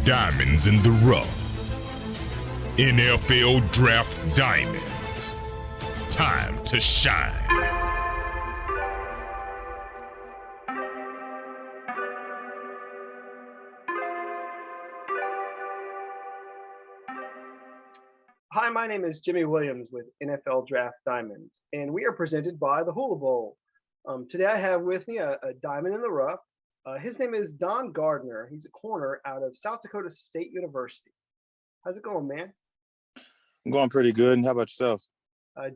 Diamonds in the rough. NFL Draft Diamonds. Time to shine. Hi, my name is Jimmy Williams with NFL Draft Diamonds, and we are presented by the Hula Bowl. Today I have with me a diamond in the rough. His name is Don Gardner. He's a corner out of South Dakota State University. How's it going, man? I'm going pretty good. And how about yourself?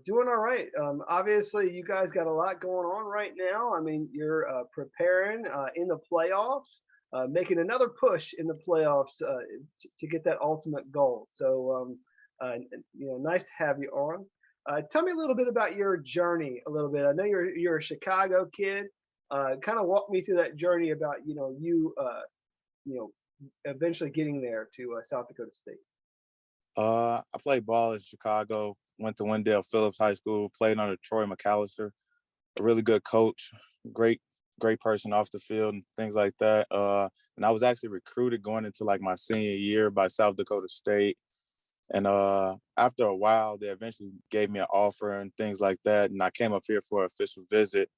Doing all right. Obviously, you guys got a lot going on right now. I mean, you're preparing in the playoffs, making another push in the playoffs to get that ultimate goal. So, nice to have you on. Tell me a little bit about your journey a little bit. I know you're a Chicago kid. Kind of walk me through that journey about, you eventually getting there to South Dakota State. I played ball in Chicago, went to Wendell Phillips High School, played under Troy McAllister, a really good coach, great person off the field and things like that. And I was actually recruited going into like my senior year by South Dakota State. And after a while, they eventually gave me an offer and things like that. And I came up here for an official visit.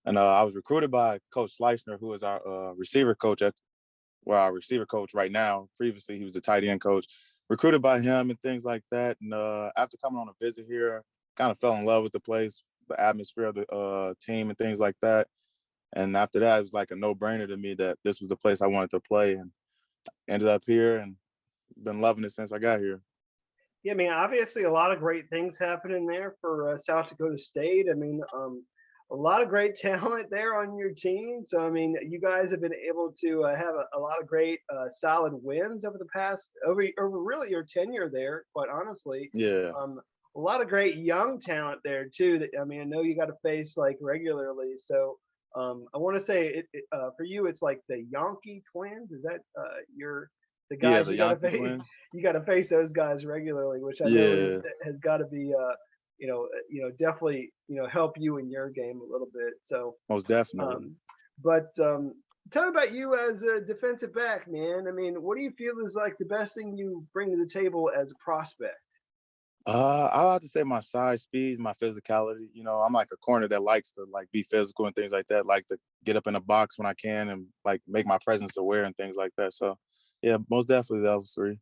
And I was recruited by Coach Schleichner, who is our receiver coach our receiver coach right now. Previously, he was a tight end coach. Recruited by him and things like that. And after coming on a visit here, kind of fell in love with the place, the atmosphere of the team and things like that. And after that, it was like a no-brainer to me that this was the place I wanted to play. And ended up here and been loving it since I got here. Yeah, I mean, obviously a lot of great things happening there for South Dakota State. I mean, a lot of great talent there on your team. So, I mean, you guys have been able to have a lot of great solid wins over the past, over really your tenure there, quite honestly. Yeah. A lot of great young talent there too. That, I mean, I know you got to face like regularly. So I want to say for you, it's like the Yankee twins. Is that the guys the you got to Yankee face? Twins. You got to face those guys regularly, which I know has got to be definitely help you in your game a little bit. So Most definitely. Tell me about you as a defensive back, man. I mean, what do you feel is like the best thing you bring to the table as a prospect? I have to say my size, speed, my physicality. I'm like a corner that likes to like be physical and things like that. Like to get up in the box when I can and like make my presence aware and things like that. So yeah, most definitely those three.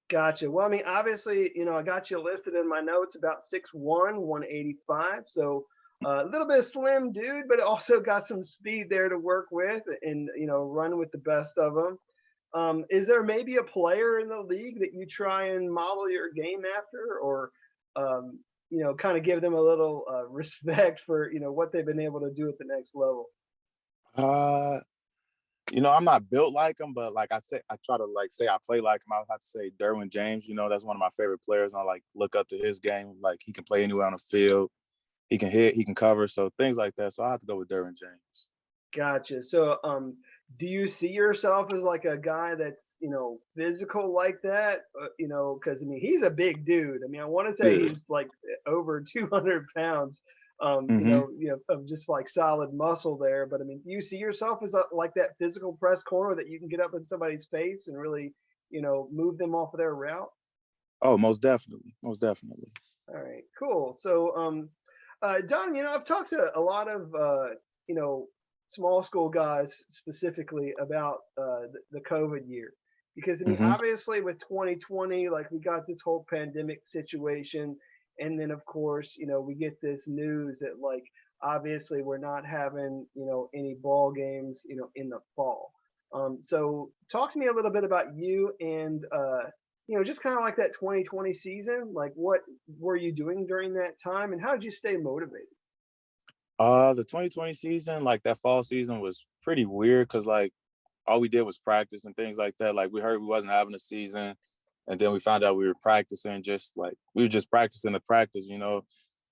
Gotcha. Well, I mean, obviously, I got you listed in my notes about 6'1", 185. So a little bit of slim dude, but also got some speed there to work with and, run with the best of them. Is there maybe a player in the league that you try and model your game after or, kind of give them a little respect for, what they've been able to do at the next level? I'm not built like him, but like I say, I try to like say I play like him. I would have to say Derwin James. That's one of my favorite players. I like look up to his game. Like he can play anywhere on the field. He can hit, he can cover, so things like that. So I have to go with Derwin James. Gotcha. So, do you see yourself as like a guy that's, physical like that? Because I mean, he's a big dude. I mean, I want to say he's like over 200 pounds. Of just like solid muscle there. But I mean, do you see yourself as like that physical press corner that you can get up in somebody's face and really, move them off of their route? Oh, most definitely. Most definitely. All right, cool. So, Don, I've talked to a lot of, small school guys specifically about the COVID year. Because, I mean, obviously with 2020, like we got this whole pandemic situation. And then, of course, we get this news that, like, obviously we're not having, any ball games, in the fall. So talk to me a little bit about you and, just kind of like that 2020 season. Like, what were you doing during that time and how did you stay motivated? The 2020 season, like that fall season was pretty weird because, like, all we did was practice and things like that. Like, we heard we wasn't having a season. And then we found out we were practicing we were just practicing to practice,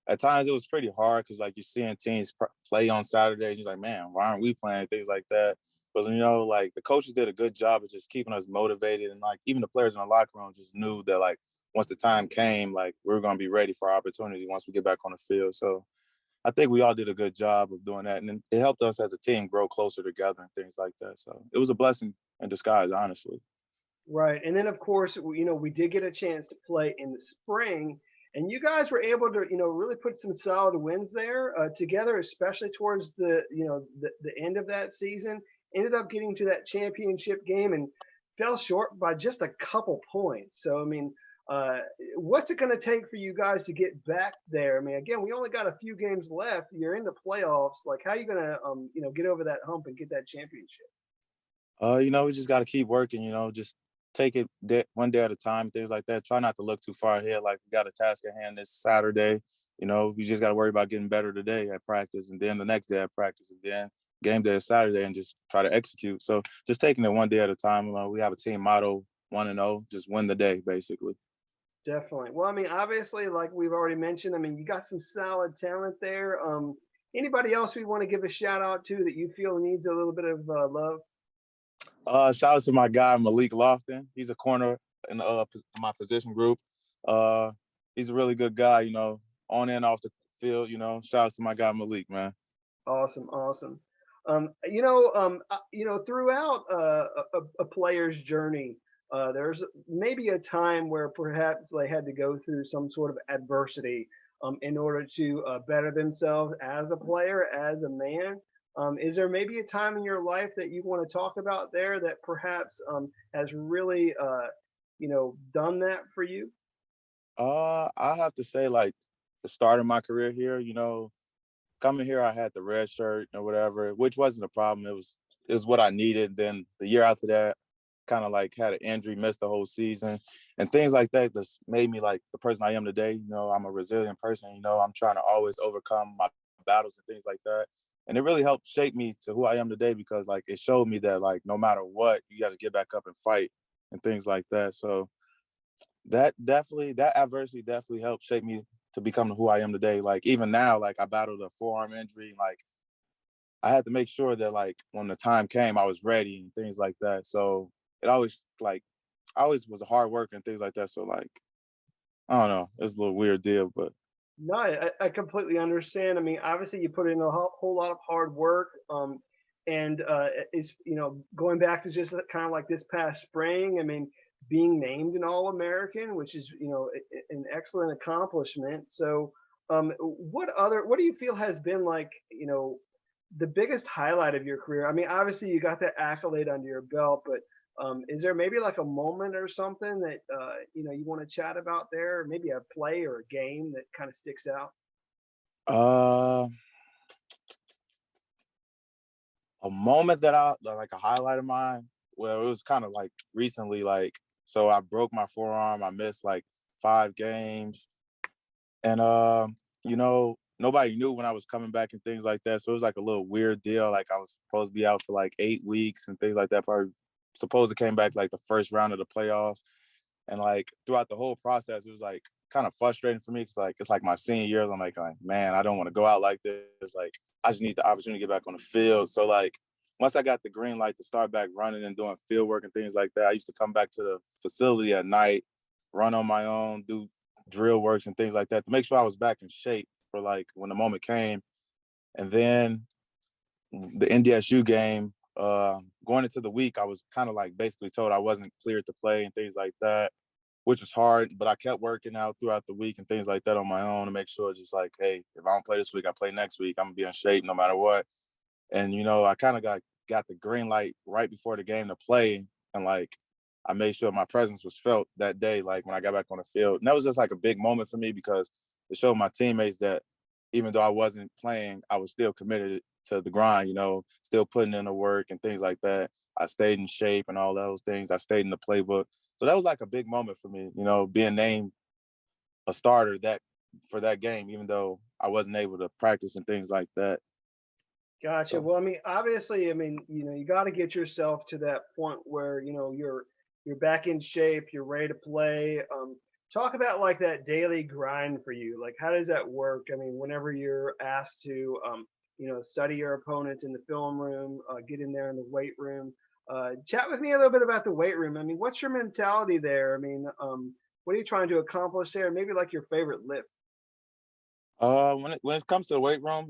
At times it was pretty hard because, like, you're seeing teams play on Saturdays. You're like, man, why aren't we playing? Things like that. But, like, the coaches did a good job of just keeping us motivated. And, like, even the players in the locker room just knew that, like, once the time came, like, we were going to be ready for our opportunity once we get back on the field. So I think we all did a good job of doing that. And it helped us as a team grow closer together and things like that. So it was a blessing in disguise, honestly. Right. And then, of course, we did get a chance to play in the spring, and you guys were able to, really put some solid wins there together, especially towards the end of that season. Ended up getting to that championship game and fell short by just a couple points. So, I mean, uh, what's it going to take for you guys to get back there? I mean, again, we only got a few games left. You're in the playoffs. Like, how are you going to, get over that hump and get that championship? We just got to keep working. Just take it one day at a time, things like that. Try not to look too far ahead. Like we got a task at hand this Saturday. We just got to worry about getting better today at practice, and then the next day at practice, and then game day is Saturday, and just try to execute. So just taking it one day at a time. We have a team motto: 1-0, just win the day, basically. Definitely. Well, I mean, obviously, like we've already mentioned, I mean, you got some solid talent there. Anybody else we want to give a shout out to that you feel needs a little bit of love? Shout out to my guy Malik Lofton. He's a corner in my position group. He's a really good guy. On and off the field. Shout out to my guy Malik, man. Awesome, awesome. Throughout a player's journey, there's maybe a time where perhaps they had to go through some sort of adversity in order to better themselves as a player, as a man. Is there maybe a time in your life that you want to talk about there that perhaps has really, done that for you? I have to say, like, the start of my career here, coming here, I had the red shirt or whatever, which wasn't a problem. It was what I needed. Then the year after that, kind of like had an injury, missed the whole season, and things like that just made me like the person I am today. I'm a resilient person. I'm trying to always overcome my battles and things like that. And it really helped shape me to who I am today because like it showed me that like no matter what, you got to get back up and fight and things like that. So that adversity definitely helped shape me to become who I am today. Like even now, like I battled a forearm injury. Like I had to make sure that like when the time came, I was ready and things like that. So it always like I always was a hard worker and things like that. So like I don't know, it's a little weird deal, but No, I completely understand. I mean, obviously, you put in a whole lot of hard work, and it's going back to just kind of like this past spring. I mean, being named an All American, which is an excellent accomplishment. So, what do you feel has been like the biggest highlight of your career? I mean, obviously, you got that accolade under your belt, but is there maybe like a moment or something that you want to chat about there? Maybe a play or a game that kind of sticks out. uh a moment that I like a highlight of mine. Well, it was kind of like recently, like so I broke my forearm. I missed like 5 games, and nobody knew when I was coming back and things like that. So it was like a little weird deal. Like I was supposed to be out for like 8 weeks and things like that. Probably supposed to came back like the first round of the playoffs. And like throughout the whole process, it was like kind of frustrating for me because like it's like my senior year. I'm like, man, I don't want to go out like this. Like I just need the opportunity to get back on the field. So like once I got the green light to start back running and doing field work and things like that, I used to come back to the facility at night, run on my own, do drill works and things like that to make sure I was back in shape for like when the moment came. And then the NDSU game, going into the week, I was kind of like basically told I wasn't cleared to play and things like that, which was hard. But I kept working out throughout the week and things like that on my own to make sure, just like, hey, if I don't play this week, I play next week. I'm gonna be in shape no matter what. And I kind of got the green light right before the game to play, and like I made sure my presence was felt that day, like when I got back on the field. And that was just like a big moment for me because it showed my teammates that even though I wasn't playing, I was still committed to the grind, still putting in the work and things like that. I stayed in shape and all those things. I stayed in the playbook. So that was like a big moment for me, being named a starter that for that game, even though I wasn't able to practice and things like that. Gotcha. So Well, I mean, obviously, I mean, you got to get yourself to that point where you're back in shape, you're ready to play. Talk about like that daily grind for you. Like, how does that work? I mean, whenever you're asked to, study your opponents in the film room, get in there in the weight room. Chat with me a little bit about the weight room. I mean, what's your mentality there? I mean, what are you trying to accomplish there? Maybe like your favorite lift. when it comes to the weight room,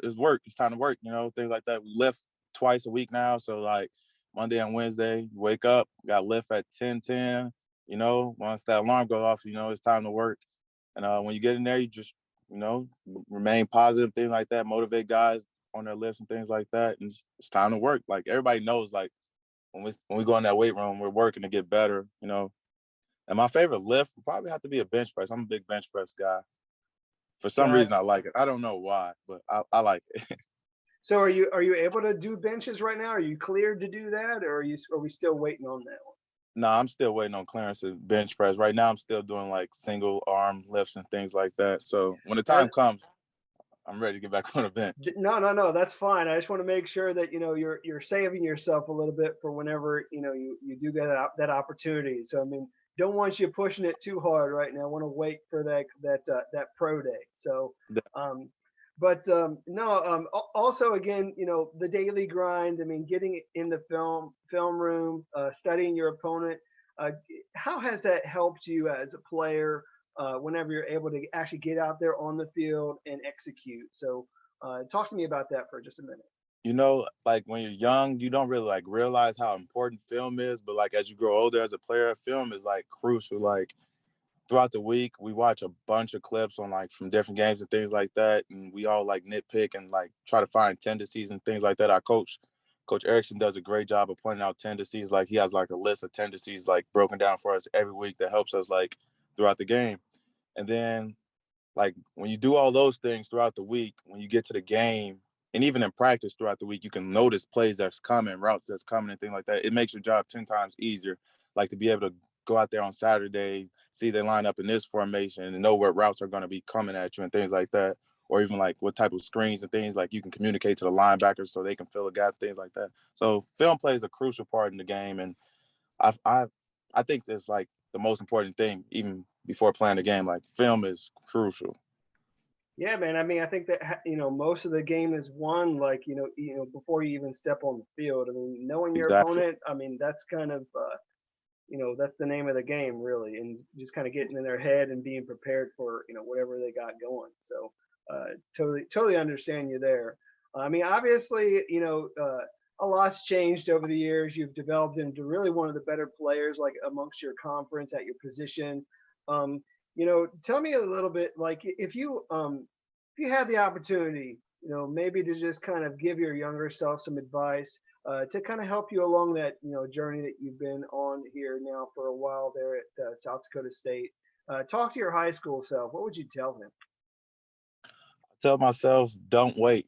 it's work. It's time to work. Things like that. We lift twice a week now, so like Monday and Wednesday, you wake up, got lift at 10:10. Once that alarm goes off, it's time to work. And when you get in there, you just, remain positive, things like that, motivate guys on their lifts and things like that. And it's time to work. Like everybody knows, like when we go in that weight room, we're working to get better. And my favorite lift would probably have to be a bench press. I'm a big bench press guy. For some Got reason, I like it. I don't know why, but I like it. So are you able to do benches right now? Are you cleared to do that, or are we still waiting on that one? No, I'm still waiting on clearance to bench press. Right now, I'm still doing like single arm lifts and things like that. So when the time That comes, I'm ready to get back on the bench. no, that's fine. I just want to make sure that you're saving yourself a little bit for whenever you do get that opportunity. So I mean, don't want you pushing it too hard right now. I want to wait for that pro day. So um, but no, also again, the daily grind. I mean, getting in the film room, studying your opponent. Uh, how has that helped you as a player? Whenever you're able to actually get out there on the field and execute. So, talk to me about that for just a minute. Like when you're young, you don't really like realize how important film is. But like as you grow older as a player, film is like crucial. Like throughout the week, we watch a bunch of clips on like from different games and things like that, and we all like nitpick and like try to find tendencies and things like that. Our Coach Erickson, does a great job of pointing out tendencies. Like he has like a list of tendencies like broken down for us every week that helps us like throughout the game. And then like when you do all those things throughout the week, when you get to the game and even in practice throughout the week, you can notice plays that's coming, routes that's coming and things like that. It makes your job 10 times easier. Like to be able to go out there on Saturday, see they line up in this formation and know what routes are going to be coming at you and things like that. Or even like what type of screens and things like you can communicate to the linebackers so they can fill a gap, things like that. So film plays a crucial part in the game. And I I I think it's like the most important thing, even before playing the game. Like film is crucial. Yeah, man. I mean, I think that most of the game is won, like before you even step on the field. I mean, knowing your Exactly. opponent. I mean, that's kind of that's the name of the game, really, and just kind of getting in their head and being prepared for whatever they got going. So, totally understand you there. I mean, obviously, a lot's changed over the years. You've developed into really one of the better players, like amongst your conference at your position. Um, tell me a little bit, like if you had the opportunity, maybe to just kind of give your younger self some advice to kind of help you along that journey that you've been on here now for a while there at South Dakota State. Talk to your high school self. What would you tell him? Tell myself, don't wait.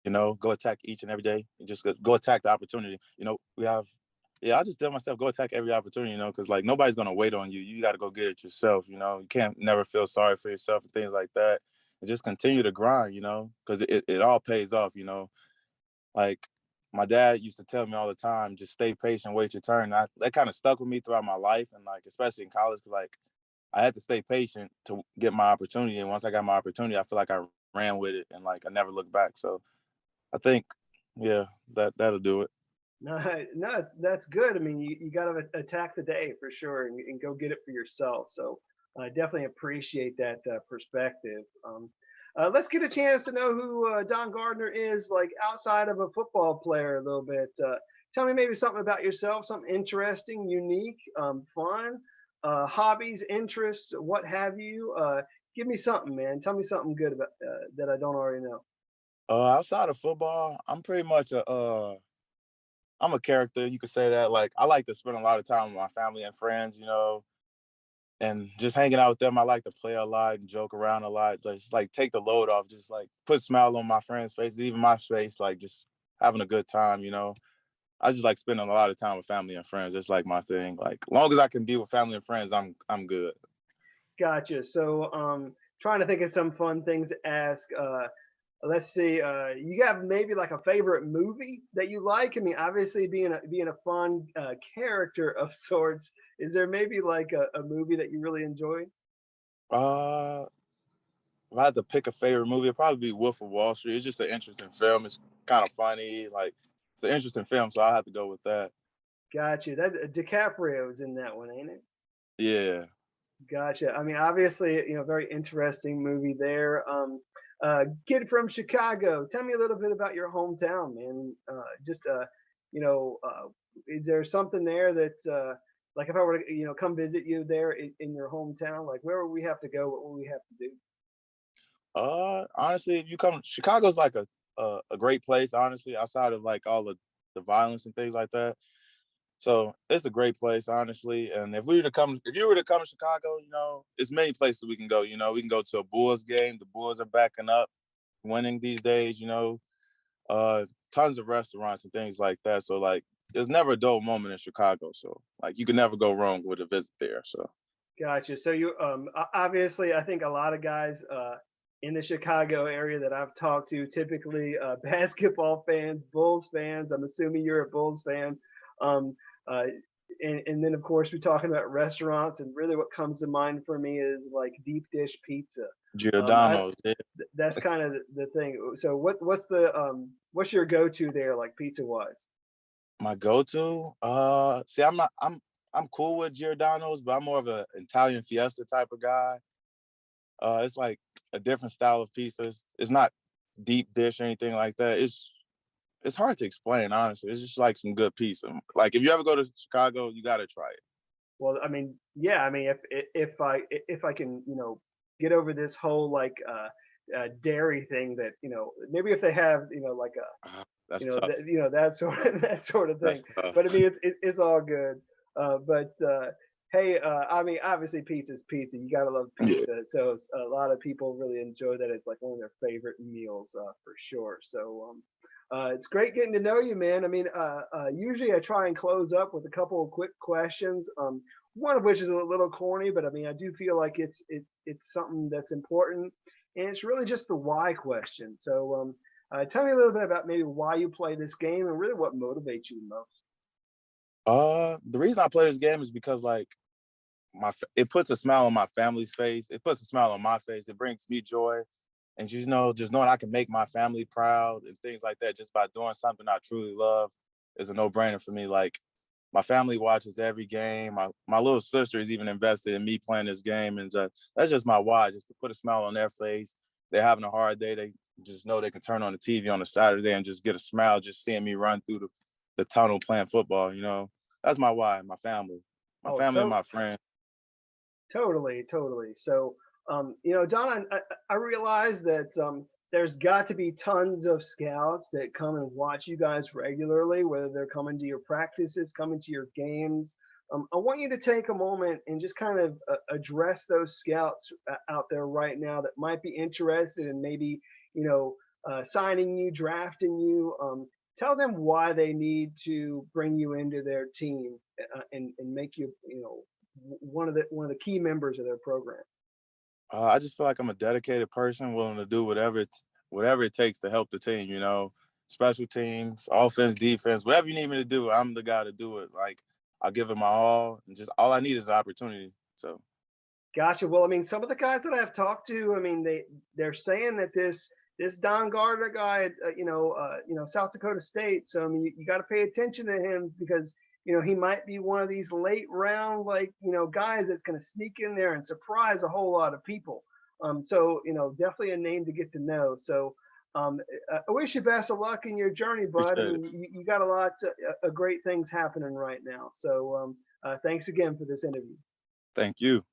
Go attack each and every day. You just go attack the opportunity. I just tell myself, go attack every opportunity, because like nobody's going to wait on you. You got to go get it yourself. You can't never feel sorry for yourself and things like that. And just continue to grind, because it all pays off. Like my dad used to tell me all the time, just stay patient, wait your turn. That kind of stuck with me throughout my life. And like, especially in college, 'cause like I had to stay patient to get my opportunity. And once I got my opportunity, I feel like I ran with it and like I never looked back. So I think, yeah, that'll do it. No, no, that's good. I mean, you got to attack the day for sure and go get it for yourself. So I definitely appreciate that perspective. Let's get a chance to know who Don Gardner is, like outside of a football player, a little bit. Tell me maybe something about yourself, something interesting, unique, fun, hobbies, interests, what have you. Give me something, man. Tell me something good about that I don't already know. Outside of football, I'm a character. You could say that. Like I like to spend a lot of time with my family and friends, and just hanging out with them. I like to play a lot and joke around a lot. Just like take the load off. Just like put a smile on my friends' faces, even my face. Like just having a good time. I just like spending a lot of time with family and friends. It's like my thing. Like long as I can be with family and friends, I'm good. Gotcha. So, trying to think of some fun things to ask. Let's see. You have maybe like a favorite movie that you like? I mean, obviously being a fun character of sorts. Is there maybe like a movie that you really enjoy? Uh, if I had to pick a favorite movie, it'd probably be Wolf of Wall Street. It's just an interesting film. It's kind of funny. Like it's an interesting film, so I have to go with that. Gotcha. That DiCaprio's in that one, ain't it? Yeah. Gotcha. I mean, obviously, very interesting movie there. Kid from Chicago. Tell me a little bit about your hometown, man. Just you know, is there something there that like if I were to come visit you there in your hometown, like where would we have to go? What would we have to do? Honestly, if you come, Chicago's like a great place. Honestly, outside of like all the violence and things like that. So it's a great place, honestly. And if you were to come to Chicago, it's many places we can go. We can go to a Bulls game. The Bulls are backing up, winning these days. Tons of restaurants and things like that. So like, there's never a dull moment in Chicago. So like, you can never go wrong with a visit there. So Gotcha. So you obviously, I think a lot of guys in the Chicago area that I've talked to, typically basketball fans, Bulls fans. I'm assuming you're a Bulls fan. Um, uh, and then of course we're talking about restaurants, and really what comes to mind for me is like deep dish pizza. I Giordano's, yeah. That's kind of the thing. So what's your go-to there, like pizza wise? My go-to, see, I'm cool with Giordano's, but I'm more of an Italian fiesta type of guy. It's like a different style of pizza. It's not deep dish or anything like that. It's hard to explain, honestly. It's just like some good pizza. Like if you ever go to Chicago, you gotta try it. Well, I mean, yeah, I mean, if I can, get over this whole like dairy thing, that maybe if they have like a That's tough. that sort of That's thing. tough. But I mean, it's all good. But hey, I mean, obviously pizza's pizza. You gotta love Yeah. pizza. So a lot of people really enjoy that. It's like one of their favorite meals for sure. So it's great getting to know you, man. I mean, usually I try and close up with a couple of quick questions. One of which is a little corny, but I mean, I do feel like it's something that's important, and it's really just the why question. So, tell me a little bit about maybe why you play this game and really what motivates you the most. The reason I play this game is because like it puts a smile on my family's face. It puts a smile on my face. It brings me joy. And just knowing I can make my family proud and things like that just by doing something I truly love is a no-brainer for me. Like my family watches every game. My little sister is even invested in me playing this game, and that's just my why, just to put a smile on their face. They're having a hard day. They just know they can turn on the TV on a Saturday and just get a smile just seeing me run through the tunnel playing football. That's my why. My Oh, family and my friends. totally, totally. So, Don, I realize that there's got to be tons of scouts that come and watch you guys regularly, whether they're coming to your practices, coming to your games. I want you to take a moment and just kind of address those scouts out there right now that might be interested in maybe, signing you, drafting you. Tell them why they need to bring you into their team and make you, one of the key members of their program. I just feel like I'm a dedicated person, willing to do whatever it takes to help the team. Special teams, offense, defense, whatever you need me to do, I'm the guy to do it. Like I'll give it my all, and just all I need is the opportunity. So Gotcha. Well, I mean, some of the guys that I've talked to, I mean, they're saying that this Don Gardner guy, at, South Dakota State. So I mean, you got to pay attention to him because he might be one of these late round guys that's going to sneak in there and surprise a whole lot of people. So definitely a name to get to know. So I wish you best of luck in your journey, bud. I appreciate it. mean, you got a lot of great things happening right now. So thanks again for this interview. Thank you.